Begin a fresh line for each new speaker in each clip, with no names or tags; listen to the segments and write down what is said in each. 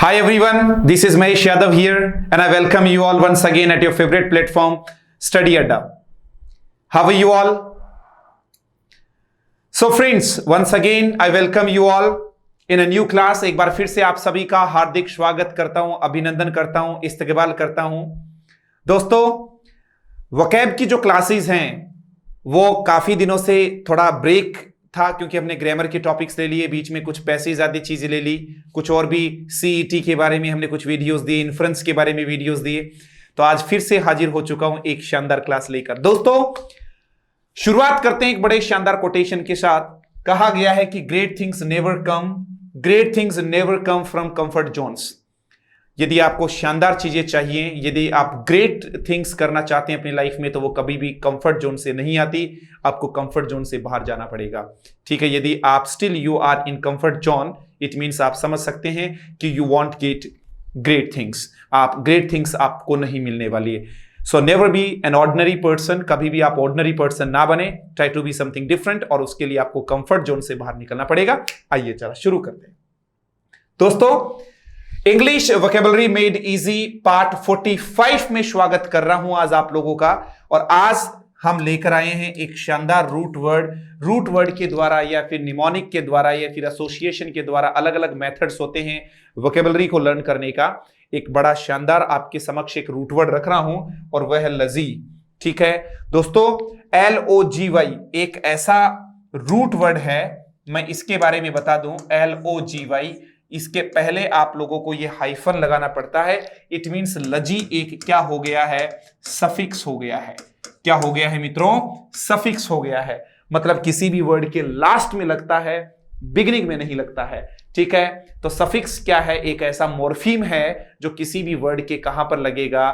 Hi everyone, this is Mahesh Yadav here and I welcome you all once again at your favorite platform, Study Adda. How are you all? So friends, once again I welcome you all in a new class. एक बार फिर से आप सभी का हार्दिक स्वागत करता हूं, अभिनंदन करता हूं, इस्तकबाल करता हूं। दोस्तों, वोकैब की जो क्लासेस हैं वो काफी दिनों से थोड़ा ब्रेक था क्योंकि हमने ग्रामर के टॉपिक्स ले लिए, बीच में कुछ पैसेज आदि चीजें ले ली, कुछ और भी सीईटी के बारे में हमने कुछ वीडियोस दिए, इन्फ्रेंस के बारे में वीडियोस दिए। तो आज फिर से हाजिर हो चुका हूं एक शानदार क्लास लेकर। दोस्तों, शुरुआत करते हैं एक बड़े शानदार कोटेशन के साथ। कहा गया है कि great things never come from comfort Jones. यदि आपको शानदार चीजें चाहिए, यदि आप ग्रेट थिंग्स करना चाहते हैं अपनी लाइफ में, तो वो कभी भी कंफर्ट जोन से नहीं आती, आपको कंफर्ट जोन से बाहर जाना पड़ेगा। ठीक है, यदि आप still you are in comfort zone, it means आप समझ सकते हैं कि you want get great things. आप ग्रेट थिंग्स आपको नहीं मिलने वाली है। So never be an ordinary person, कभी भी आप ऑर्डिनरी पर्सन ना बने, try to be something different, और उसके लिए आपको कंफर्ट जोन से बाहर निकलना पड़ेगा। आइए चला शुरू करते हैं। दोस्तों, English vocabulary made easy part 45 में स्वागत कर रहा हूं आज आप लोगों का। और आज हम लेकर आए हैं एक शानदार रूट वर्ड के द्वारा या फिर निमोनिक के द्वारा या फिर एसोसिएशन के द्वारा अलग अलग मेथड्स होते हैं वोकैबुलरी को लर्न करने का। एक बड़ा शानदार आपके समक्ष एक रूट वर्ड रख रहा हूं और वह है लजी। ठीक है दोस्तों, LOGY एक ऐसा रूट वर्ड है, मैं इसके बारे में बता दूं। LOGY, इसके पहले आप लोगों को ये हाइफन लगाना पड़ता है। इट मींस लजी एक क्या हो गया है, सफिक्स हो गया है। क्या हो गया है मित्रों, सफिक्स हो गया है। मतलब किसी भी वर्ड के लास्ट में लगता है, बिगिनिंग में नहीं लगता है। ठीक है, तो सफिक्स क्या है, एक ऐसा मॉर्फीम है जो किसी भी वर्ड के कहां पर लगेगा,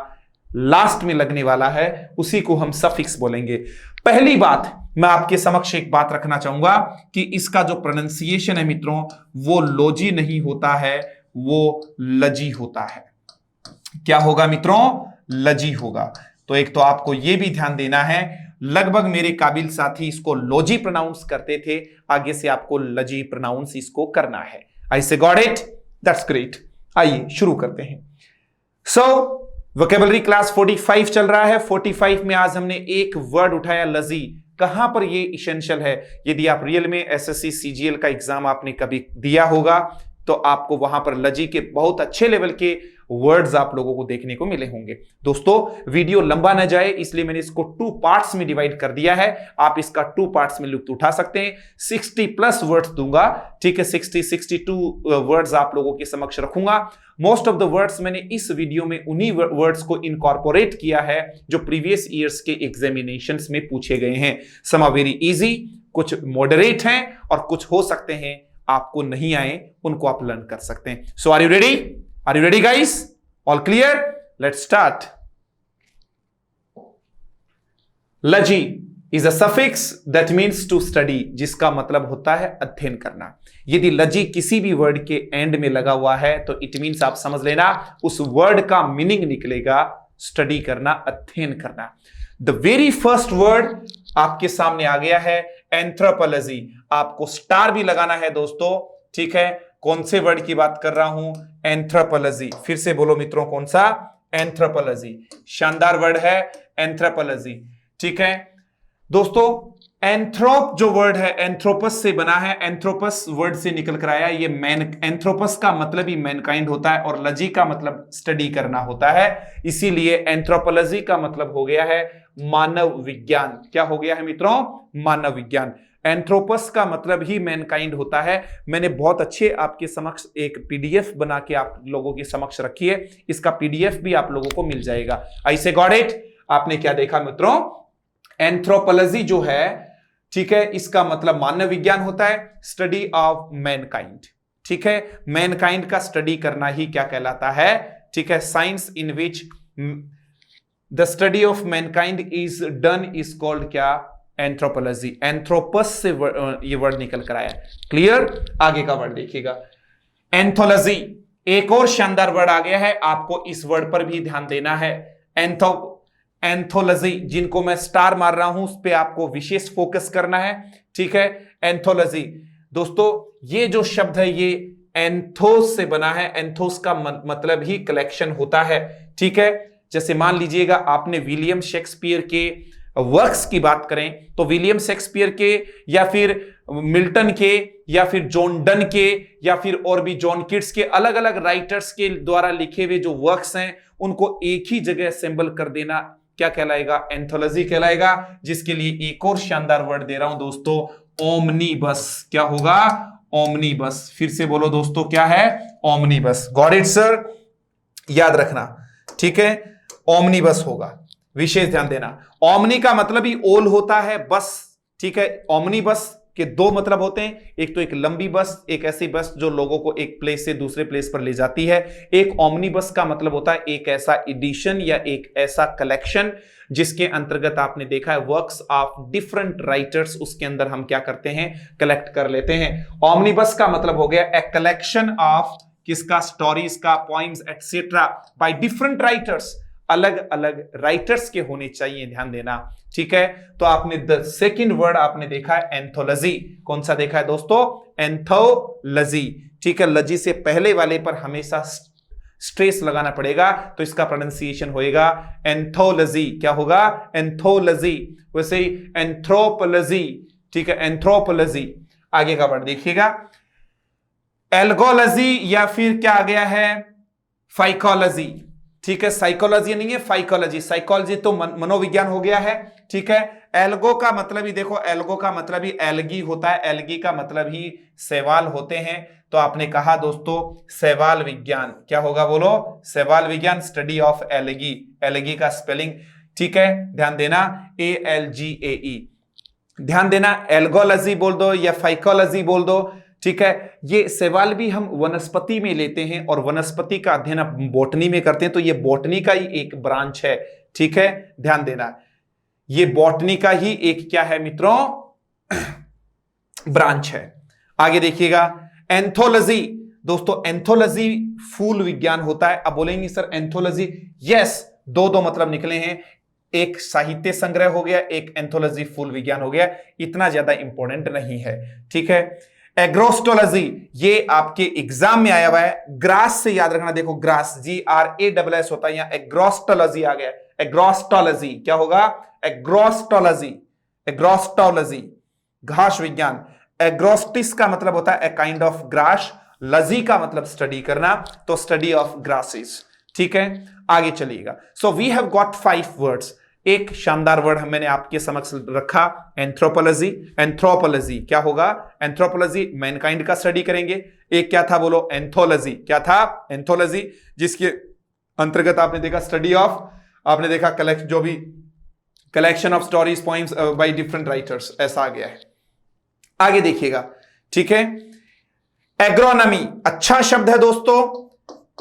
लास्ट में लगने वाला है, उसी को हम सफिक्स बोलेंगे। पहली बात, मैं आपके समक्ष एक बात रखना चाहूंगा कि इसका जो प्रोनाउंसिएशन है मित्रों, वो लोजी नहीं होता है, वो लजी होता है। क्या होगा मित्रों, लजी होगा। तो एक तो आपको यह भी ध्यान देना है, लगभग मेरे काबिल साथी इसको लोजी प्रोनाउंस करते थे, आगे से आपको लजी प्रोनाउंस इसको करना है। I say got it, that's great. आइए शुरू करते हैं। सो वोकैबुलरी क्लास 45 चल रहा है। 45 में आज हमने एक वर्ड उठाया, लजी। कहां पर ये इसेंशियल है, यदि आप रियल में एसएससी सीजीएल का एग्जाम आपने कभी दिया होगा तो आपको वहां पर लजी के बहुत अच्छे लेवल के वर्ड्स आप लोगों को देखने को मिले होंगे। दोस्तों, वीडियो लंबा न जाए इसलिए मैंने इसको 2 पार्ट्स में डिवाइड कर दिया है। आप इसका 2 पार्ट्स में लुत्फ उठा सकते हैं। 60 प्लस वर्ड्स दूंगा। ठीक है, 62 वर्ड्स आप लोगों के समक्ष रखूंगा। मोस्ट ऑफ द वर्ड्स मैंने इस वीडियो में उन्हीं वर्ड्स को इनकॉर्पोरेट किया है जो प्रीवियस ईयर्स के एग्जामिनेशंस में पूछे गए हैं। सम आर वेरी इजी, कुछ मॉडरेट हैं और कुछ हो सकते हैं आपको नहीं आए, उनको आप लर्न कर सकते हैं। So are you ready? Are you ready guys? All clear? Let's start. Laji is a suffix that means to study, जिसका मतलब होता है अध्ययन करना। यदि लजी किसी भी वर्ड के एंड में लगा हुआ है तो इट मीन्स आप समझ लेना उस वर्ड का मीनिंग निकलेगा स्टडी करना, अध्ययन करना। द वेरी फर्स्ट वर्ड आपके सामने आ गया है एंथ्रोपोलॉजी। आपको स्टार भी लगाना है दोस्तों। ठीक है, कौन से वर्ड की बात कर रहा हूं, एंथ्रोपोलॉजी। फिर से बोलो मित्रों, कौन सा, एंथ्रोपोलॉजी। शानदार वर्ड है एंथ्रोपोलॉजी। ठीक है दोस्तों, एंथ्रोप जो वर्ड है एंथ्रोपस से बना है, एंथ्रोपस वर्ड से निकल कर आया। ये एंथ्रोपस का मतलब ही मैनकाइंड होता है और लजी का मतलब स्टडी करना होता है। इसीलिए एंथ्रोपोलॉजी का मतलब हो गया है मानव विज्ञान। क्या हो गया है मित्रों, मानव विज्ञान। एंथ्रोपस का मतलब ही मैनकाइंड होता है। मैंने बहुत अच्छे आपके समक्ष एक पीडीएफ बना के आप लोगों के समक्ष रखी है, इसका पीडीएफ भी आप लोगों को मिल जाएगा। आई से गॉट इट। आपने क्या देखा मित्रों, एंथ्रोपोलॉजी जो है, ठीक है, इसका मतलब मानव विज्ञान होता है, स्टडी ऑफ मैनकाइंड। ठीक है, मैनकाइंड का स्टडी करना ही क्या कहलाता है। ठीक है, science in which the study of Mankind is done is called क्या, एंथ्रोपोलॉजी। एंथ्रोपस से ये वर्ड निकल कर आया। क्लियर? आगे का वर्ड देखिएगा, एंथोलॉजी। एक और शानदार वर्ड आ गया है, आपको इस वर्ड पर भी ध्यान देना है। एंथोलॉजी, जिनको मैं स्टार मार रहा हूं उस पर आपको विशेष फोकस करना है। ठीक है, एंथोलॉजी। दोस्तों, ये जो शब्द है ये एंथोस से बना है। एंथोस का मतलब ही कलेक्शन होता है, ठीक है। जैसे मान लीजिएगा आपने विलियम शेक्सपियर के वर्क्स की बात करें तो विलियम शेक्सपियर के या फिर मिल्टन के या फिर जॉन डन के या फिर और भी जॉन किट्स के अलग अलग राइटर्स के द्वारा लिखे हुए जो वर्क्स हैं उनको एक ही जगह असेंबल कर देना क्या कहलाएगा? एंथोलॉजी कहलाएगा। जिसके लिए एक और शानदार वर्ड दे रहा हूं दोस्तों, ओमनीबस। क्या होगा? ओमनीबस। फिर से बोलो दोस्तों, क्या है? ओमनीबस। Got it sir? याद रखना, ठीक है, ओमनीबस होगा। विशेष ध्यान देना, ओमनी का मतलब ही ओल होता है, बस, ठीक है। ओमनीबस के दो मतलब होते हैं, एक तो एक लंबी बस, एक ऐसी बस जो लोगों को एक प्लेस से दूसरे प्लेस पर ले जाती है। एक ओमनीबस का मतलब होता है एक ऐसा एडिशन या एक ऐसा कलेक्शन जिसके अंतर्गत आपने देखा है वर्क्स ऑफ डिफरेंट राइटर्स, उसके अंदर हम क्या करते हैं? कलेक्ट कर लेते हैं। ओमनीबस का मतलब हो गया ए कलेक्शन ऑफ किसका? स्टोरीज का, poems etcetera bye different writers. अलग अलग राइटर्स के होने चाहिए, ध्यान देना, ठीक है। तो आपने द सेकंड वर्ड आपने देखा है एंथोलॉजी। कौन सा देखा है दोस्तों? एंथोलॉजी, ठीक है। लजी से पहले वाले पर हमेशा स्ट्रेस लगाना पड़ेगा, तो इसका प्रोनाउंसिएशन होएगा एंथोलॉजी। क्या होगा? एंथोलॉजी। वैसे ही एंथ्रोपोलॉजी, ठीक है, एंथ्रोपोलॉजी। आगे का वर्ड देखिएगा, एल्गोलॉजी या फिर क्या आ गया है? फाइकोलॉजी, ठीक है। साइकोलॉजी नहीं है, फाइकोलॉजी। साइकोलॉजी तो मनोविज्ञान हो गया है, ठीक है। एल्गो का मतलब ही देखो, एल्गो का मतलब ही एल्गी होता है, एल्गी का मतलब ही शैवाल होते हैं। तो आपने कहा दोस्तों शैवाल विज्ञान। क्या होगा बोलो? शैवाल विज्ञान, स्टडी ऑफ एल्गी। एल्गी का स्पेलिंग, ठीक है, ध्यान देना, ALGAE। ध्यान देना, एल्गोलॉजी बोल दो या फाइकोलॉजी बोल दो, ठीक है। ये सवाल भी हम वनस्पति में लेते हैं और वनस्पति का अध्ययन आप बॉटनी में करते हैं, तो ये बॉटनी का ही एक ब्रांच है, ठीक है, ध्यान देना। ये बॉटनी का ही एक क्या है मित्रों? ब्रांच है। आगे देखिएगा, एंथोलॉजी। दोस्तों एंथोलॉजी फूल विज्ञान होता है। अब बोलेंगे सर एंथोलॉजी, यस, दो मतलब निकले हैं, एक साहित्य संग्रह हो गया, एक एंथोलॉजी फूल विज्ञान हो गया। इतना ज्यादा इंपॉर्टेंट नहीं है, ठीक है। एग्रोस्टोलॉजी, ये आपके एग्जाम में आया हुआ है, ग्रास से याद रखना। देखो ग्रास, GRASS होता है, यहां एग्रोस्टोलॉजी आ गया। एग्रोस्टोलॉजी क्या होगा? एग्रोस्टोलॉजी, एग्रोस्टोलॉजी, घास विज्ञान। एग्रोस्टिस का मतलब होता है ए काइंड ऑफ ग्रास, लजी का मतलब स्टडी करना, तो स्टडी ऑफ ग्रासेस, ठीक है। आगे चलिएगा, so we have got 5 words. एक शानदार वर्ड मैंने आपके समक्ष रखा, एंथ्रोपोलॉजी। एंथ्रोपोलॉजी क्या होगा? एंथ्रोपोलॉजी मैनकाइंड का स्टडी करेंगे। एक क्या था बोलो? एंथोलॉजी। क्या था? एंथोलॉजी, जिसके अंतर्गत आपने देखा स्टडी ऑफ, आपने देखा कलेक्ट, जो भी collection of stories, poems bye different writers, ऐसा आ गया है। आगे देखिएगा, ठीक है। एग्रोनॉमी अच्छा शब्द है दोस्तों,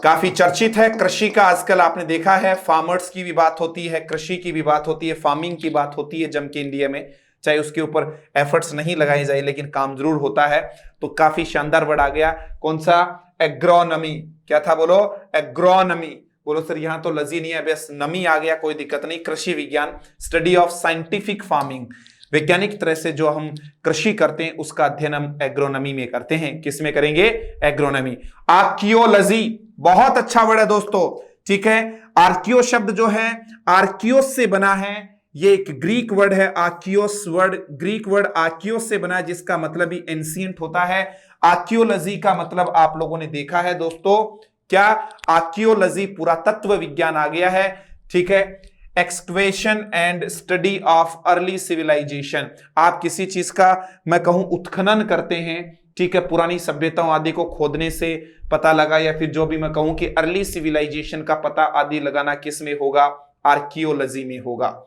काफी चर्चित है। कृषि का आजकल आपने देखा है, फार्मर्स की भी बात होती है, कृषि की भी बात होती है, फार्मिंग की बात होती है जम के इंडिया में, चाहे उसके ऊपर एफर्ट्स नहीं लगाए जाए लेकिन काम जरूर होता है। तो काफी शानदार वर्ड आ गया, कौन सा? एग्रोनॉमी। क्या था बोलो? एग्रोनॉमी। बोलो सर यहां तो लजी नहीं है, बस नमी आ गया, कोई दिक्कत नहीं। कृषि विज्ञान, स्टडी ऑफ साइंटिफिक फार्मिंग, वैज्ञानिक तरह से जो हम कृषि करते हैं उसका अध्ययन हम एग्रोनॉमी में करते हैं। किस में करेंगे? एग्रोनॉमी। आर्कियोलॉजी बहुत अच्छा वर्ड है दोस्तों, ठीक है। आर्कियो शब्द जो है आर्कियोस से बना है, ये एक ग्रीक वर्ड है। आर्कियोस वर्ड ग्रीक वर्ड आर्कियोस से बना है, जिसका मतलब ही एंशिएंट होता है। आर्कियोलॉजी का मतलब आप लोगों ने देखा है दोस्तों, क्या? आर्कियोलॉजी पुरातत्व विज्ञान आ गया है, ठीक है। Excavation and study of early civilization, आप किसी चीज का मैं कहूं उत्खनन करते हैं, ठीक है, पुरानी सभ्यताओं आदि को खोदने से पता लगा, या फिर जो भी मैं कहूं कि अर्ली सिविलाइजेशन का पता आदि लगाना किस में होगा? आर्कियोलॉजी में होगा,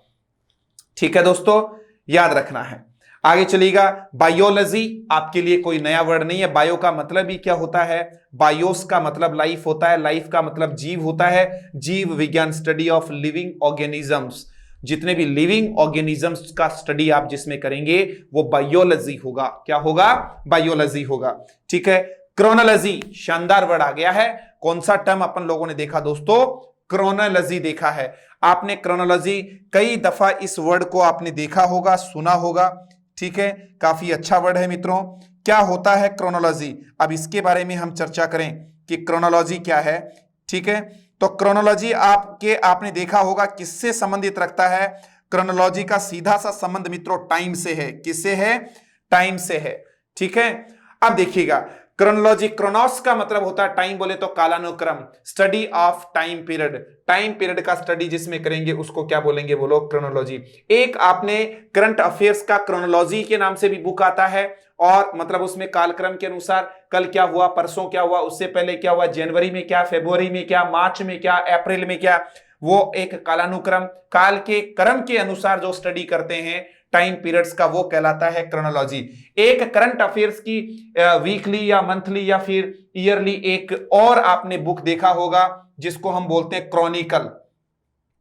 ठीक है दोस्तों, याद रखना है। आगे चलिएगा, बायोलॉजी आपके लिए कोई नया वर्ड नहीं है। बायो का मतलब ही क्या होता है? बायोस का मतलब लाइफ होता है, लाइफ का मतलब जीव होता है। जीव विज्ञान, स्टडी ऑफ लिविंग ऑर्गेनिजम्स, जितने भी लिविंग ऑर्गेनिजम्स का स्टडी आप जिसमें करेंगे वो बायोलॉजी होगा। क्या होगा? बायोलॉजी होगा, ठीक है। क्रोनोलॉजी शानदार वर्ड आ गया है। कौन सा टर्म अपन लोगों ने देखा दोस्तों? क्रोनोलॉजी देखा है आपने। क्रोनोलॉजी कई दफा इस वर्ड को आपने देखा होगा, सुना होगा, ठीक है। काफी अच्छा वर्ड है मित्रों, क्या होता है क्रोनोलॉजी। अब इसके बारे में हम चर्चा करें कि क्रोनोलॉजी क्या है। ठीक है, तो क्रोनोलॉजी आपने देखा होगा किससे संबंधित रखता है। क्रोनोलॉजी का सीधा सा संबंध मित्रों टाइम से है। किससे है? टाइम से है। ठीक है, अब देखिएगा क्रोनोलॉजी, क्रोनोस का मतलब होता है टाइम, बोले तो कालानुक्रम, study of time period. Time period का स्टडी जिसमें करेंगे उसको क्या बोलेंगे, बोलो क्रोनोलॉजी। एक आपने करंट अफेयर्स का क्रोनोलॉजी के नाम से भी बुक आता है, और मतलब उसमें कालक्रम के अनुसार कल क्या हुआ, परसों क्या हुआ, उससे पहले क्या हुआ, जनवरी में क्या, फरवरी में क्या, मार्च में क्या, अप्रैल में क्या, वो एक कालानुक्रम काल के क्रम के अनुसार जो स्टडी करते हैं टाइम पीरियड्स का, वो कहलाता है क्रोनोलॉजी। एक करंट अफेयर्स की वीकली या मंथली या फिर ईयरली एक और आपने बुक देखा होगा जिसको हम बोलते हैं क्रॉनिकल।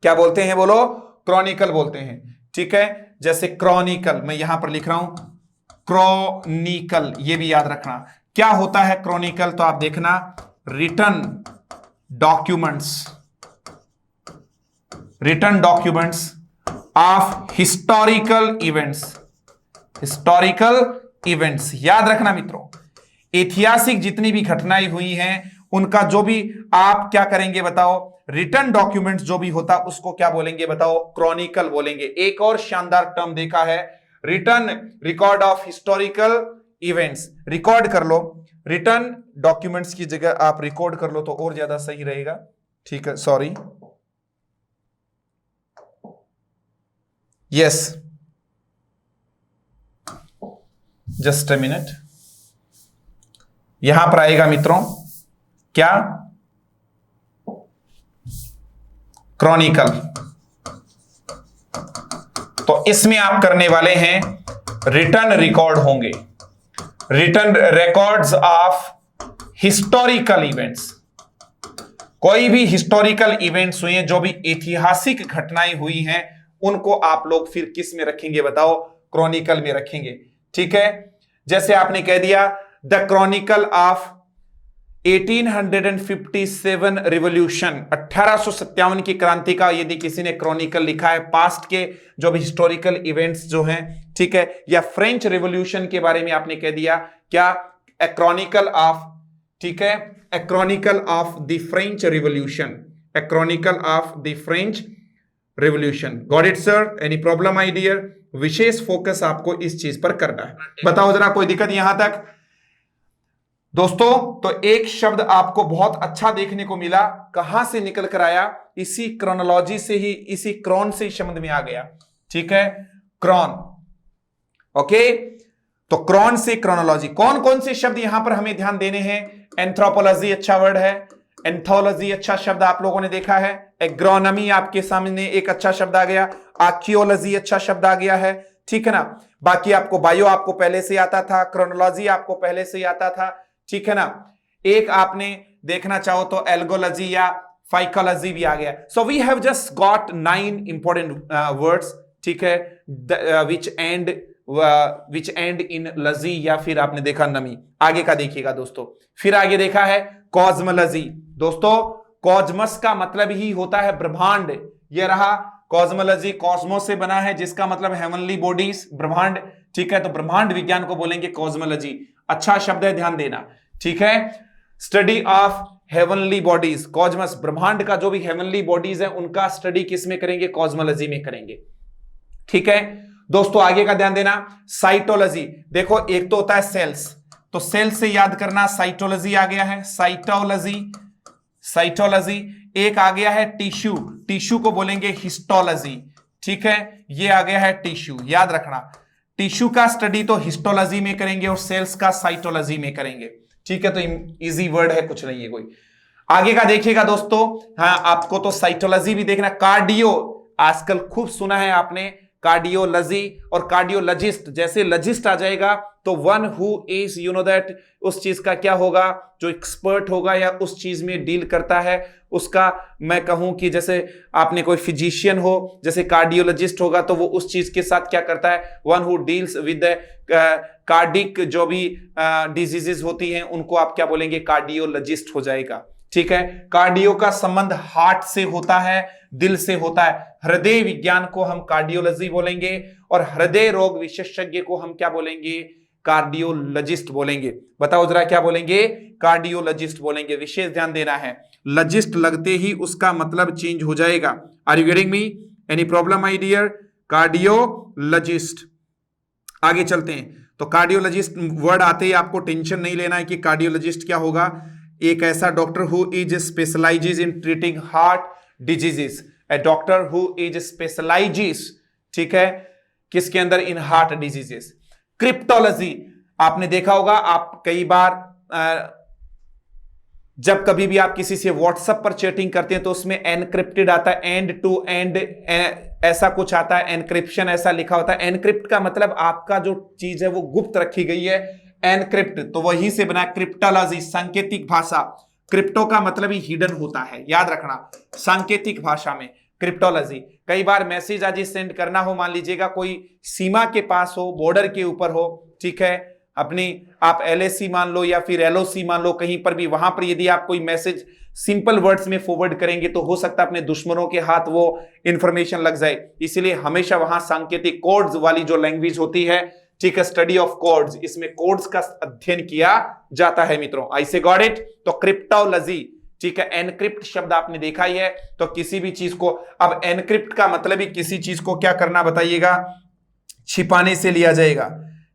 क्या बोलते हैं, बोलो? क्रॉनिकल बोलते हैं। ठीक है, जैसे क्रॉनिकल मैं यहां पर लिख रहा हूं, क्रॉनिकल, ये भी याद रखना। क्या होता है क्रॉनिकल? तो आप देखना, return documents of historical events. याद रखना मित्रों, ऐतिहासिक जितनी भी घटनाएं हुई हैं उनका जो भी आप क्या करेंगे बताओ, रिटर्न डॉक्यूमेंट्स जो भी होता उसको क्या बोलेंगे बताओ, क्रॉनिकल बोलेंगे। एक और शानदार टर्म देखा है, return record of historical events. Record कर लो, रिटर्न डॉक्यूमेंट्स की जगह आप रिकॉर्ड कर लो तो और ज्यादा सही रहेगा। ठीक है, sorry, yes, just a minute. यहां पर आएगा मित्रों क्या, क्रॉनिकल। तो इसमें आप करने वाले हैं रिटर्न रिकॉर्ड होंगे, return records of historical events. कोई भी हिस्टोरिकल इवेंट्स हुए हैं, जो भी ऐतिहासिक घटनाएं हुई हैं, उनको आप लोग फिर किस में रखेंगे बताओ, क्रॉनिकल में रखेंगे। ठीक है, जैसे आपने कह दिया द क्रॉनिकल ऑफ 1857 रिवॉल्यूशन, 1857 की क्रांति का यदि किसी ने क्रॉनिकल लिखा है, पास्ट के जो भी हिस्टोरिकल इवेंट्स जो हैं, ठीक है, या फ्रेंच रिवॉल्यूशन के बारे में आपने कह दिया क्या, ए क्रॉनिकल ऑफ, ठीक है, a chronicle of the French revolution, a chronicle of the French revolution. Got it sir? Any problem idea? विशेष फोकस आपको इस चीज पर करना है। बताओ जरा, कोई दिक्कत यहां तक दोस्तों? तो एक शब्द आपको बहुत अच्छा देखने को मिला, कहां से निकल कर आया, इसी क्रोनोलॉजी से ही, इसी क्रॉन से ही शब्द में आ गया। ठीक है, क्रॉन। ओके, तो क्रॉन से क्रोनोलॉजी। कौन कौन से शब्द यहां पर हमें ध्यान देने हैं? एंथ्रोपोलॉजी अच्छा वर्ड है, एंथोलॉजी अच्छा शब्द आप लोगों ने देखा है, एग्रोनॉमी आपके सामने एक अच्छा शब्द आ गया, आर्कियोलॉजी अच्छा शब्द आ गया है। ठीक है ना, बाकी आपको बायो आपको पहले से आता था, क्रोनोलॉजी आपको पहले से आता था। ठीक है ना, एक आपने देखना चाहो तो एल्गोलॉजी या फाइकोलॉजी भी आ गया। So we have just got 9 important words, ठीक है, विच एंड इन लजी, या फिर आपने देखा नमी। आगे का देखिएगा दोस्तों, फिर आगे देखा है कॉस्मोलॉजी। दोस्तों कॉस्मस का मतलब ही होता है ब्रह्मांड, ये रहा कॉस्मोलॉजी, कॉस्मोस से बना है जिसका मतलब हेवनली बॉडीज, ब्रह्मांड। ठीक है, तो ब्रह्मांड विज्ञान को बोलेंगे कॉस्मोलॉजी। अच्छा शब्द है, ध्यान देना। ठीक है, study of heavenly bodies, cosmos, ब्रह्मांड का जो भी हेवनली बॉडीज है उनका स्टडी किस में करेंगे, कॉस्मोलॉजी में करेंगे। ठीक है दोस्तों, आगे का ध्यान देना, साइटोलॉजी। देखो एक तो होता है सेल्स, तो सेल्स से याद करना, साइटोलॉजी आ गया है, साइटोलॉजी। एक आ गया है टिश्यू, टिश्यू को बोलेंगे हिस्टोलॉजी। ठीक है, ये आ गया है टिश्यू, याद रखना, टिश्यू का स्टडी तो हिस्टोलॉजी में करेंगे और सेल्स का साइटोलॉजी में करेंगे। ठीक है, तो इजी वर्ड है, कुछ नहीं है कोई। आगे का देखिएगा दोस्तों, हाँ आपको तो साइटोलॉजी भी देखना। कार्डियो, आजकल खूब सुना है आपने, कार्डियोलॉजी और कार्डियोलॉजिस्ट, जैसे लॉजिस्ट आ जाएगा तो one who is you know that, उस चीज का क्या होगा, जो एक्सपर्ट होगा या उस चीज में डील करता है उसका, मैं कहूं कि जैसे आपने कोई फिजिशियन हो, जैसे कार्डियोलॉजिस्ट होगा तो वो उस चीज के साथ क्या करता है, one who deals with cardiac जो भी डिजीजेस होती हैं उनको आप क्या बोलेंगे, कार्डियोलॉजिस्ट हो जाएगा। ठीक है, कार्डियो का संबंध हार्ट से होता है, दिल से होता है। हृदय विज्ञान को हम कार्डियोलॉजी बोलेंगे और हृदय रोग विशेषज्ञ को हम क्या बोलेंगे, कार्डियोलॉजिस्ट बोलेंगे। बताओ जरा क्या बोलेंगे? कार्डियोलॉजिस्ट बोलेंगे। विशेष ध्यान देना है, लॉजिस्ट लगते ही उसका मतलब चेंज हो जाएगा। Are you getting me? Any problem my dear? Cardiologist. आगे चलते हैं। तो कार्डियोलॉजिस्ट वर्ड आते ही आपको टेंशन नहीं लेना है कि कार्डियोलॉजिस्ट क्या होगा। एक ऐसा doctor who is specialises in treating heart diseases, A doctor who is specialises, ठीक है, किसके अंदर? In heart diseases. क्रिप्टोलॉजी आपने देखा होगा, आप कई बार जब कभी भी आप किसी से व्हाट्सएप पर चैटिंग करते हैं तो उसमें एनक्रिप्टेड आता है, एंड टू एंड ऐसा कुछ आता है, एनक्रिप्शन ऐसा लिखा होता है। एनक्रिप्ट का मतलब आपका जो चीज है वो गुप्त रखी गई है, एनक्रिप्ट तो वहीं से बना। क्रिप्टोलॉजी सांकेतिक भाषा, क्रिप्टो का मतलब ही हिडन होता है, याद रखना, सांकेतिक भाषा में क्रिप्टोलॉजी। कई बार मैसेज आज सेंड करना हो, मान लीजिएगा कोई सीमा के पास हो, बॉर्डर के ऊपर हो, ठीक है, अपनी आप LAC मान लो या फिर LOC मान लो, कहीं पर भी, वहां पर यदि आप कोई मैसेज सिंपल वर्ड्स में फॉरवर्ड करेंगे तो हो सकता है अपने दुश्मनों के हाथ वो इंफॉर्मेशन लग जाए। इसलिए हमेशा वहां सांकेतिक कोड्स वाली जो लैंग्वेज होती है, ठीक है, स्टडी ऑफ कोड्स, इसमें कोड्स का अध्ययन किया जाता है मित्रों। आई से गॉट इट? तो क्रिप्टोलॉजी, ठीक है। एनक्रिप्ट शब्द आपने देखा ही है, तो किसी भी चीज को, अब एनक्रिप्ट का मतलब ही किसी चीज को क्या करना बताइएगा? छिपाने से लिया जाएगा,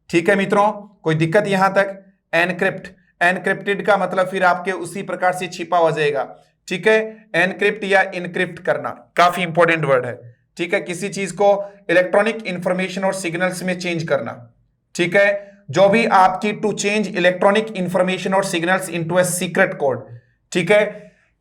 ठीक है मित्रों, कोई दिक्कत यहां तक? एनक्रिप्ट, एनक्रिप्टेड का मतलब फिर आपके उसी प्रकार से छिपा हो जाएगा, ठीक है। एनक्रिप्ट या इनक्रिप्ट करना काफी इंपॉर्टेंट वर्ड है, ठीक है। किसी चीज को इलेक्ट्रॉनिक इंफॉर्मेशन और सिग्नल्स में चेंज करना, ठीक है, जो भी आपकी टू चेंज इलेक्ट्रॉनिक इंफॉर्मेशन और signals into a secret code, ठीक है।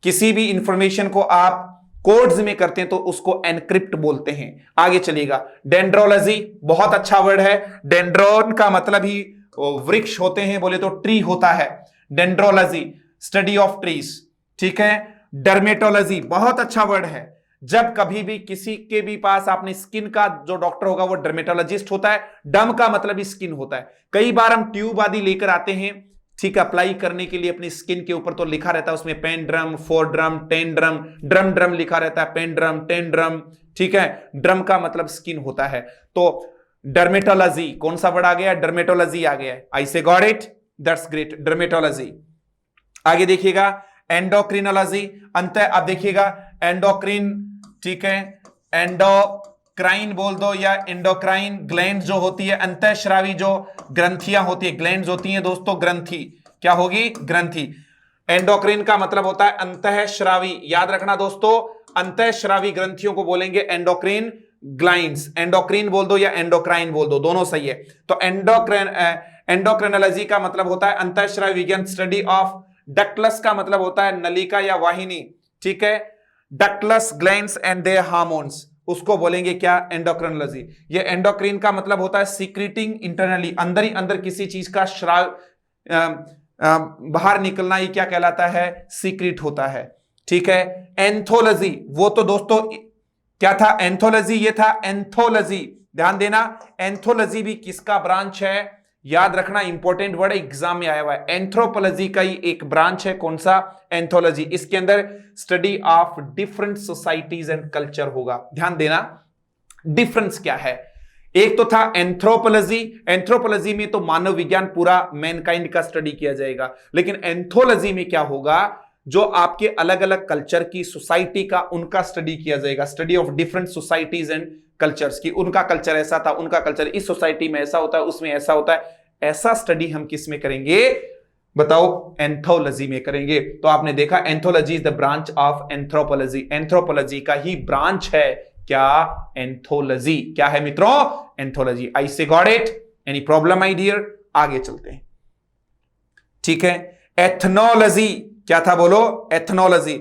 किसी भी इंफॉर्मेशन को आप कोड्स में करते हैं तो उसको एनक्रिप्ट बोलते हैं। आगे चलिएगा। डेंड्रोलॉजी बहुत अच्छा वर्ड है। डेंड्रोन का मतलब ही वृक्ष होते हैं, बोले तो ट्री होता है। डेंड्रोलॉजी स्टडी ऑफ ट्रीज, ठीक है। डर्मेटोलॉजी बहुत अच्छा वर्ड है। जब कभी भी किसी के भी पास आपने स्किन का जो डॉक्टर होगा वो डर्मेटोलॉजिस्ट होता है। डर्म का मतलब ही स्किन होता है। कई बार हम ट्यूब आदि लेकर आते हैं, ठीक, अप्लाई करने के लिए अपनी स्किन के ऊपर, तो लिखा रहता है उसमें pen drum, 4 drum, 10 drum, drum drum लिखा रहता है, पेन ड्रम, 10 ड्रम, ठीक है। ड्रम का मतलब स्किन होता है। तो डर्मेटोलॉजी, कौन सा वर्ड आ गया? डर्मेटोलॉजी आ गया। आई say got it? That's great, dermatology. आगे देखिएगा, एंडोक्रिनोलॉजी, अंत अब देखिएगा एंडोक्रिन, ठीक है, एंडोक्राइन बोल दो या एंडोक्राइन ग्लैंड जो होती है, अंतःस्रावी जो ग्रंथियां होती है, ग्लैंड्स होती हैं दोस्तों, ग्रंथि क्या होगी? ग्रंथि। एंडोक्रिन का मतलब होता है अंतःस्रावी, याद रखना दोस्तों, अंतःस्रावी ग्रंथियों को बोलेंगे एंडोक्रिन ग्लैंड्स। एंडोक्रिन बोल दो या एंडोक्राइन बोल दो, दोनों सही है। तो एंडोक्रिनोलॉजी का मतलब होता है अंतःस्रावी विज्ञान, स्टडी ऑफ। डक्टलस का मतलब होता है नलिका या वाहिनी, ठीक है। डक्टलस ग्लैंड्स एंड देयर हार्मोन्स, उसको बोलेंगे क्या? एंडोक्रिनोलॉजी। ये एंडोक्रिन का मतलब होता है सीक्रेटिंग इंटरनली, अंदर ही अंदर किसी चीज का श्राव बाहर निकलना, ही क्या कहलाता है? सीक्रेट होता है, ठीक है। एंथोलॉजी, वो तो दोस्तों क्या था? एंथोलॉजी, ये था एंथोलॉजी। ध्यान देना, एंथोलॉजी भी किसका ब्रांच है? याद रखना, इंपॉर्टेंट वर्ड एग्जाम में आया हुआ है। एंथ्रोपोलॉजी का ही एक ब्रांच है, कौन सा? एंथोलॉजी। इसके अंदर study of different societies and culture होगा। ध्यान देना, डिफरेंस क्या है? एक तो था एंथ्रोपोलॉजी, एंथ्रोपोलॉजी में तो मानव विज्ञान पूरा मैनकाइंड का स्टडी किया जाएगा, लेकिन एंथोलॉजी में क्या होगा? जो आपके अलग अलग कल्चर की, सोसाइटी का, उनका स्टडी किया जाएगा। Study of different societies and cultures की, उनका कल्चर ऐसा था, उनका कल्चर इस सोसाइटी में ऐसा होता है, उसमें ऐसा होता है। ऐसा स्टडी हम किस में करेंगे? बताओ, एंथोलॉजी में करेंगे। तो आपने देखा, anthology is the branch of anthropology. Anthropology का ही ब्रांच है क्या? एंथोलॉजी। क्या है मित्रों? Anthology. I say got it? Any problem my dear? आगे चलते हैं, ठीक है। एथनोलॉजी क्या था? बोलो, एथनोलॉजी।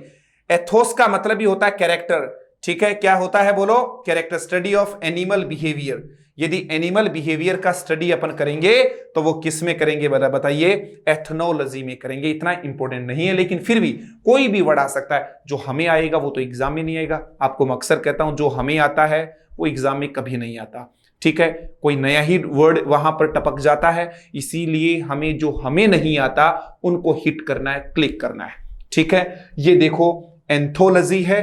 एथोस का मतलब ही होता है कैरेक्टर, ठीक है। क्या होता है? बोलो, character, study of animal behaviour. यदि एनिमल बिहेवियर का स्टडी अपन करेंगे तो वो किस में करेंगे बताइए? एथनोलॉजी में करेंगे। इतना इंपॉर्टेंट नहीं है, लेकिन फिर भी कोई भी वर्ड आ सकता है। जो हमें आएगा वो तो एग्जाम में नहीं आएगा। आपको मैं अक्सर कहता हूं, जो हमें आता है वो एग्जाम में कभी नहीं आता, ठीक है। कोई नया ही वर्ड वहां पर टपक जाता है, इसीलिए हमें जो हमें नहीं आता उनको हिट करना है, क्लिक करना है, ठीक है। ये देखो, एंथोलॉजी है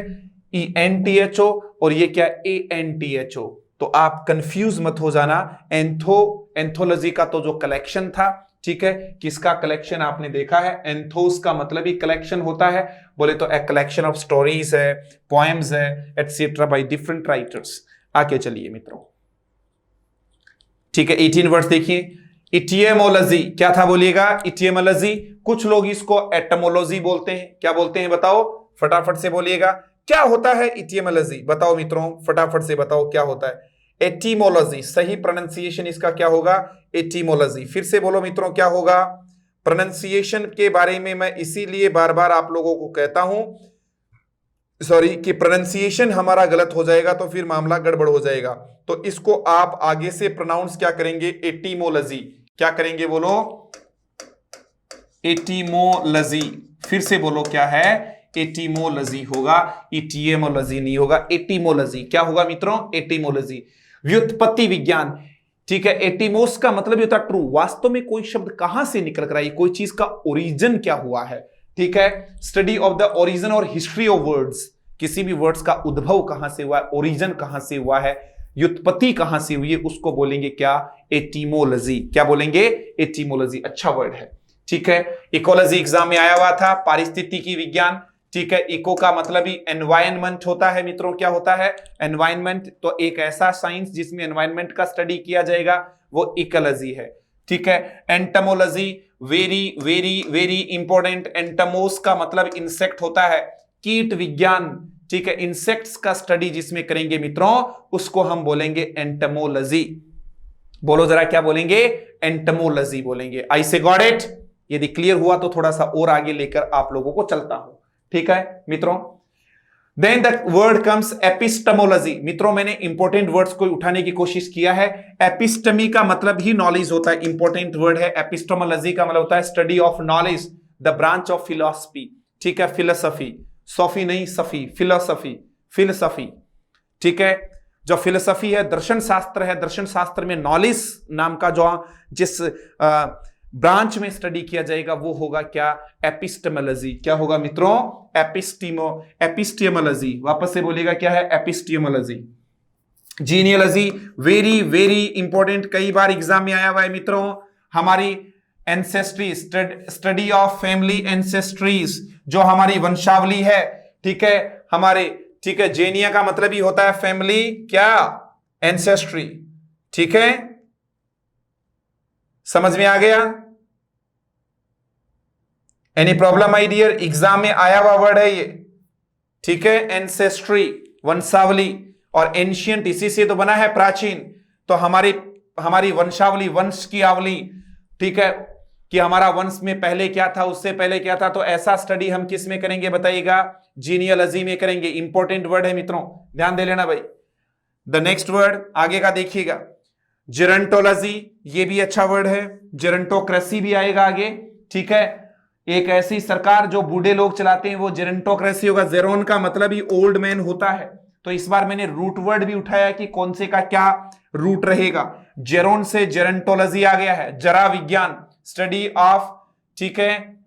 ENTHO, और ये क्या? ANTHO, तो आप कंफ्यूज मत हो जाना। एंथोलॉजी का तो जो कलेक्शन था, ठीक है, किसका कलेक्शन आपने देखा है, एंथोस का मतलब ही कलेक्शन होता है, बोले तो ए कलेक्शन ऑफ स्टोरीज है, पोएम्स है, एटसेट्रा बाय डिफरेंट राइटर्स। आगे चलिए मित्रों, ठीक है, 18 वर्ड्स देखिए। इटियमोलॉजी क्या था बोलिएगा, इटियमोलॉजी। कुछ लोग इसको एटमोलॉजी बोलते हैं, क्या बोलते हैं बताओ, फटाफट से बोलिएगा क्या होता है इटियमोलॉजी, बताओ मित्रों, फटाफट से बताओ क्या होता है। एटिमोलॉजी, सही प्रोनाउंसिएशन इसका क्या होगा, एटिमोलॉजी। फिर से बोलो मित्रों क्या होगा। प्रोनाउंसिएशन के बारे में मैं इसीलिए बार बार आप लोगों को कहता हूं, सॉरी, कि प्रोनाउंसिएशन हमारा गलत हो जाएगा तो फिर मामला गड़बड़ हो जाएगा। तो इसको आप आगे से प्रोनाउंस क्या करेंगे, एटिमोलॉजी। क्या करेंगे बोलो, एटिमोलॉजी। फिर से बोलो क्या है, एटिमोलॉजी होगा, इटियमोलॉजी नहीं होगा, एटिमोलॉजी। क्या होगा मित्रों, एटिमोलॉजी, व्युत्पत्ति विज्ञान। ठीक है, एटिमोस का मतलब होता है ट्रू, वास्तव में कोई शब्द कहां से निकल कर आई, कोई चीज का ओरिजिन क्या हुआ है। ठीक है, स्टडी ऑफ द ओरिजिन और हिस्ट्री ऑफ वर्ड्स, किसी भी वर्ड्स का उद्भव कहां से हुआ है, ओरिजिन कहां से हुआ है, व्युत्पत्ति कहां से हुई है, उसको बोलेंगे क्या, एटिमोलॉजी। क्या बोलेंगे, एटिमोलॉजी। अच्छा वर्ड है। ठीक है, इकोलॉजी एग्जाम में आया हुआ था, पारिस्थितिकी विज्ञान। ठीक है, इको का मतलब ही एनवायरनमेंट होता है मित्रों, क्या होता है, एनवायरनमेंट। तो एक ऐसा साइंस जिसमें एनवायरनमेंट का स्टडी किया जाएगा वो इकोलॉजी है। ठीक है, entomology, very very very important. एंटमोस का मतलब इंसेक्ट होता है, कीट विज्ञान। ठीक है, इंसेक्ट्स का स्टडी जिसमें करेंगे मित्रों उसको हम बोलेंगे एंटमोलॉजी। बोलो जरा क्या बोलेंगे, एंटमोलॉजी बोलेंगे। आई से गॉट इट। यदि क्लियर हुआ तो थोड़ा सा और आगे लेकर आप लोगों को चलता हूं। ठीक है मित्रों, then the word comes epistemology. मित्रों मैंने इंपॉर्टेंट वर्ड्स को उठाने की कोशिश किया है। एपिस्टेमी का मतलब ही नॉलेज होता है, इंपॉर्टेंट वर्ड है। एपिस्टेमोलॉजी का मतलब होता है study of knowledge, the branch of philosophy. ठीक है, फिलोसफी, सोफी नहीं सफी, फिलोसफी, फिलोसफी। ठीक है, जो फिलोसफी है दर्शन शास्त्र है, दर्शन शास्त्र में नॉलेज नाम का जो जिस ब्रांच में स्टडी किया जाएगा वो होगा क्या, एपिस्टेमोलॉजी। क्या होगा मित्रों, एपिस्टेमोलॉजी। वापस से बोलिएगा क्या है, epistemology. Genealogy, very very important, कई बार एग्जाम में आया हुआ है मित्रों। हमारी एंसेस्ट्री, स्टडी ऑफ फैमिली एंसेस्ट्रीज, जो हमारी वंशावली है। ठीक है, हमारे, ठीक है, जेनिया का मतलब ही होता है फैमिली, क्या, एंसेस्ट्री। ठीक है, समझ में आ गया। Any problem my dear, exam में आया हुआ वर्ड है ये। ठीक है, एंसेस्ट्री, वंशावली, और एंशियंट इसी से तो बना है, प्राचीन। तो हमारी वंशावली, वंश की आवली। ठीक है, कि हमारा वंश में पहले क्या था, उससे पहले क्या था। तो ऐसा स्टडी हम किस में करेंगे बताइएगा, जीनियोलॉजी में करेंगे। इंपॉर्टेंट वर्ड है मित्रों, ध्यान दे लेना भाई। द नेक्स्ट वर्ड आगे का देखिएगा, जेरंटोलॉजी, ये भी अच्छा वर्ड है। जेरंटोक्रेसी भी आएगा आगे। ठीक है, एक ऐसी सरकार जो बूढ़े लोग चलाते हैं वो जेरंटोक्रेसी होगा। जेरोन का मतलब ही ओल्ड मैन होता है। तो इस बार मैंने रूट वर्ड भी उठाया कि कौन से का क्या रूट रहेगा। जेरोन से जेरंटोलॉजी आ गया है, जरा विज्ञान, स्टडी ऑफ, ठीक है,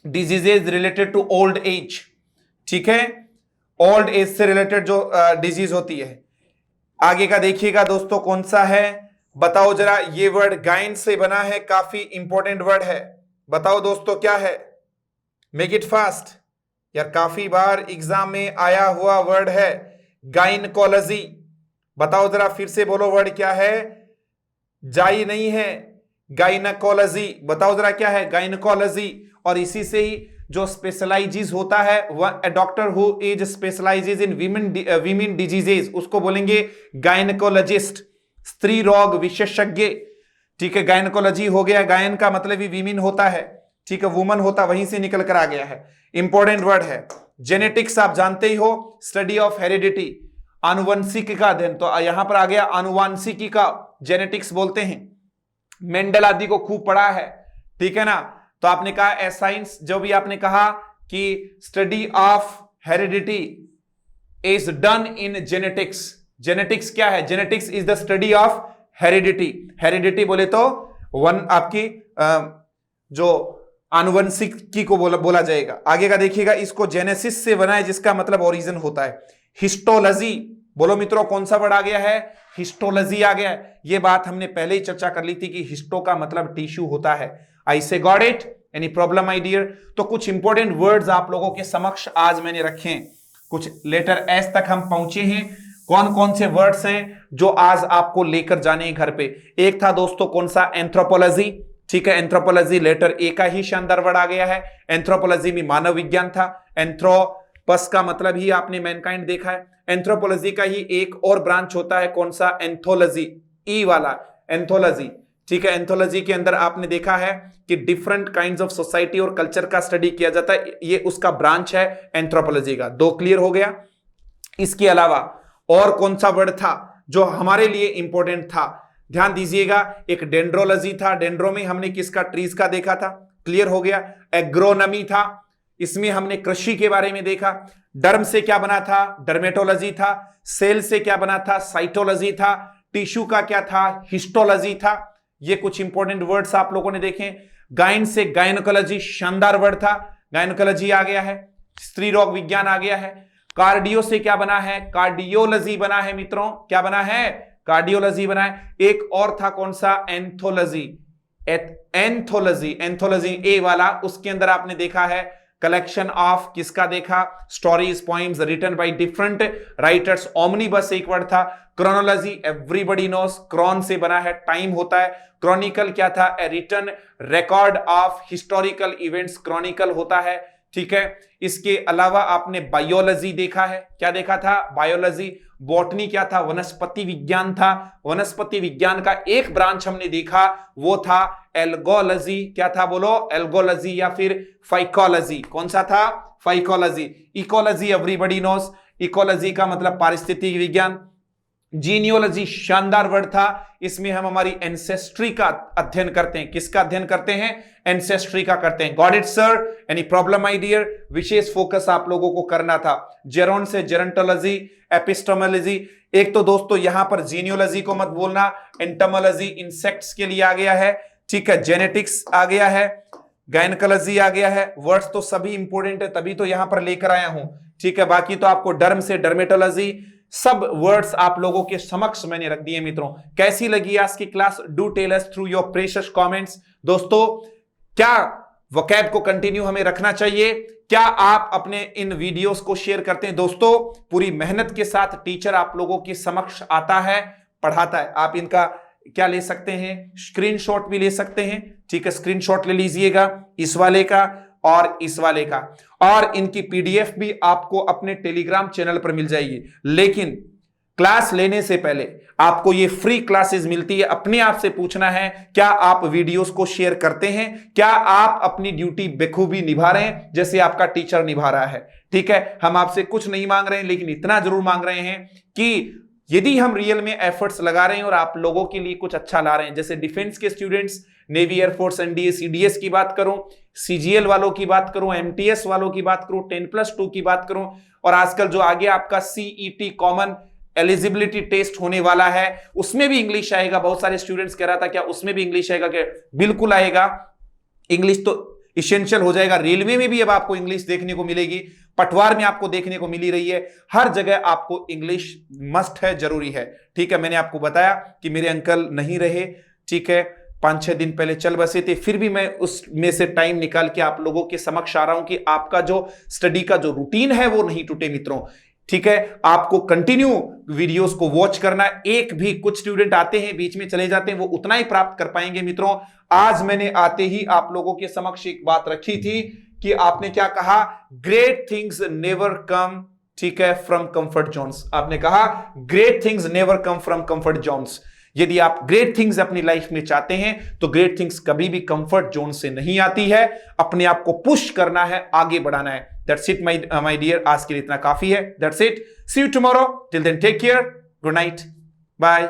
diseases related to old age. ठीक है, ओल्ड एज से रिलेटेड जो डिजीज होती है। आगे का देखिएगा दोस्तों कौन सा है, बताओ जरा। ये वर्ड गाइन से बना है, काफी इंपॉर्टेंट वर्ड है। बताओ दोस्तों क्या है, मेक इट फास्ट यार, काफी बार एग्जाम में आया हुआ वर्ड है, गाइनकोलॉजी। बताओ जरा, फिर से बोलो, वर्ड क्या है, जाई नहीं है, गाइनकोलॉजी। बताओ जरा क्या है, गाइनकोलॉजी। और इसी से ही जो स्पेशलाइजेज होता है, वह doctor who is specialises in women diseases, उसको बोलेंगे गायनेकोलॉजिस्ट, स्त्री रोग विशेषज्ञ। ठीक है, गायनेकोलॉजी हो गया, गायन का मतलब ही वीमेन होता है। ठीक है, वुमन होता, वहीं से निकल कर आ गया है। इंपॉर्टेंट वर्ड है। जेनेटिक्स आप जानते ही हो, स्टडी ऑफ हेरिडिटी, आनुवंशिकी का अध्ययन। तो यहां पर आ गया आनुवंशिकी का, जेनेटिक्स बोलते हैं। मेंडल आदि को खूब पढ़ा है, ठीक है ना। तो आपने कहा ए साइंस, जो भी आपने कहा कि study of heredity is done in genetics. Genetics क्या है, genetics is the study of heredity. Heredity बोले तो वन आपकी जो आनुवंशिकी को बोला जाएगा। आगे का देखिएगा, इसको जेनेसिस से बना है, जिसका मतलब ओरिजिन होता है। हिस्टोलॉजी, बोलो मित्रों कौन सा वर्ड आ गया है? हिस्टोलॉजी आ गया है। ये बात हमने पहले ही चर्चा कर ली थी कि हिस्टो का मतलब टिश्यू होता है। I say got it? Any problem my dear? तो कुछ इंपॉर्टेंट वर्ड्स आप लोगों के समक्ष आज मैंने रखे हैं। कुछ लेटर एस तक हम पहुंचे हैं। कौन कौन से वर्ड्स हैं जो आज आपको लेकर जाने हैं घर पे? एक था दोस्तों कौन सा? एंथ्रोपोलॉजी। ठीक है, एंथ्रोपोलॉजी लेटर ए का ही शानदार वर्ड आ गया है। एंथ्रोपोलॉजी में मानव विज्ञान था। एंथ्रोपस का मतलब ही आपने मैनकाइंड देखा है। एंथ्रोपोलॉजी का ही एक और ब्रांच होता है, कौन सा? एंथोलॉजी, ई वाला एंथोलॉजी। ठीक है, एंथोलॉजी के अंदर आपने देखा है कि डिफरेंट काइंड्स ऑफ सोसाइटी और कल्चर का स्टडी किया जाता है। ये उसका ब्रांच है एंथ्रोपोलॉजी का। दो क्लियर हो गया। इसके अलावा और कौन सा वर्ड था जो हमारे लिए इंपॉर्टेंट था? ध्यान दीजिएगा, एक डेंड्रोलॉजी था। डेंड्रो में हमने किसका? ट्रीज का देखा था। क्लियर हो गया। एग्रोनॉमी था, इसमें हमने कृषि के बारे में देखा। डर्म से क्या बना था? डर्मेटोलॉजी था। सेल से क्या बना था? साइटोलॉजी था। टिश्यू का क्या था? हिस्टोलॉजी था। ये कुछ इंपॉर्टेंट वर्ड्स आप लोगों ने देखे। गाइन से गायनोकोलॉजी, शानदार वर्ड था, गायनोकोलॉजी आ गया है। स्त्री रोग विज्ञान आ गया है। कार्डियो से क्या बना है? कार्डियोलॉजी बना है मित्रों। क्या बना है? कार्डियोलॉजी बना है। एक और था कौन सा? एंथोलॉजी। एंथोलॉजी, एंथोलॉजी ए वाला, उसके अंदर आपने देखा है कलेक्शन ऑफ किसका देखा? Stories, poems written by different writers. Omnibus एक वर्ड था। क्रोनोलॉजी एवरीबॉडी नोस, क्रॉन से बना है, टाइम होता है। क्रॉनिकल क्या था? A written record of historical events, chronicle होता है। ठीक है, इसके अलावा आपने बायोलॉजी देखा है। क्या देखा था? बायोलॉजी। बॉटनी क्या था? वनस्पति विज्ञान था। वनस्पति विज्ञान का एक ब्रांच हमने देखा, वो था एल्गोलॉजी। क्या था बोलो? एल्गोलॉजी या फिर फाइकोलॉजी। कौन सा था? Phycology. Ecology everybody knows, ecology का मतलब पारिस्थितिक विज्ञान। जीनियोलॉजी शानदार वर्ड था, इसमें हम हमारी एंसेस्ट्री का अध्ययन करते हैं। किसका अध्ययन करते हैं? एंसेस्ट्री का करते हैं। Got it sir? Any problem my dear? विशेष फोकस आप लोगों को करना था। जेरोन से जेरोंटोलॉजी, एपिस्टोमोलॉजी। एक तो दोस्तों यहां पर जीनियोलॉजी को मत बोलना, एंटोमोलॉजी इंसेक्ट्स के लिए आ गया है। ठीक है, जेनेटिक्स आ गया है, गायनकोलॉजी आ गया है। वर्ड्स तो सभी इंपोर्टेंट है, तभी तो यहां पर लेकर आया हूं। ठीक है, बाकी तो आपको डर्म से डर्मेटोलॉजी, सब वर्ड्स आप लोगों के समक्ष मैंने रख दिए। मित्रों कैसी लगी आज की class? Do tell us through your precious comments. दोस्तों क्या वोकैब को कंटिन्यू हमें रखना चाहिए? क्या आप अपने इन वीडियोस को शेयर करते हैं? दोस्तों पूरी मेहनत के साथ टीचर आप लोगों के समक्ष आता है, पढ़ाता है। आप इनका क्या ले सकते हैं? स्क्रीनशॉट भी ले सकते हैं। ठीक है, स्क्रीनशॉट ले लीजिएगा, इस वाले का और इस वाले का, और इनकी पीडीएफ भी आपको अपने टेलीग्राम चैनल पर मिल जाएगी। लेकिन क्लास लेने से पहले आपको ये फ्री क्लासेस मिलती है। अपने आप से पूछना है, क्या आप वीडियोस को शेयर करते हैं? क्या आप अपनी ड्यूटी बेखूबी निभा रहे हैं जैसे आपका टीचर निभा रहा है? ठीक है, हम आपसे कुछ नहीं मांग रहे हैं, लेकिन इतना जरूर मांग रहे हैं कि यदि हम रियल में एफर्ट्स लगा रहे हैं और आप लोगों के लिए कुछ अच्छा ला रहे हैं, जैसे डिफेंस के students, navy, air force, NDA, CDS की बात करूं, सीजीएल वालों की बात करूं, एमटीएस वालों की बात करूं, 10+2 की बात करूं, और आजकल जो आगे आपका सीईटी कॉमन एलिजिबिलिटी टेस्ट होने वाला है, उसमें भी इंग्लिश आएगा। बहुत सारे स्टूडेंट्स कह रहा था क्या उसमें भी इंग्लिश आएगा? क्या बिल्कुल आएगा। इंग्लिश तो इसेंशियल हो जाएगा। रेलवे में भी अब आपको इंग्लिश देखने को मिलेगी, पटवार में आपको देखने को मिली रही है, हर जगह आपको इंग्लिश मस्ट है, जरूरी है। ठीक है, मैंने आपको बताया कि मेरे अंकल नहीं रहे, ठीक है, 5-6 दिन पहले चल बसे थे, फिर भी मैं उसमें से टाइम निकाल के आप लोगों के समक्ष आ रहा हूं कि आपका जो स्टडी का जो रूटीन है वो नहीं टूटे मित्रों। ठीक है, आपको कंटिन्यू वीडियोस को वॉच करना। एक भी कुछ स्टूडेंट आते हैं बीच में चले जाते हैं, वो उतना ही प्राप्त कर पाएंगे मित्रों। आज मैंने आते ही आप लोगों के समक्ष एक बात रखी थी कि आपने क्या कहा? ग्रेट थिंग्स नेवर कम, ठीक है, फ्रॉम कंफर्ट जोन्स। आपने कहा great things never come from comfort Jones. यदि आप ग्रेट थिंग्स अपनी लाइफ में चाहते हैं तो ग्रेट थिंग्स कभी भी कंफर्ट जोन से नहीं आती है। अपने आप को पुश करना है, आगे बढ़ाना है। दैट्स इट माय डियर, आज के लिए इतना काफी है। That's it, see you tomorrow, till then take care, good night, bye.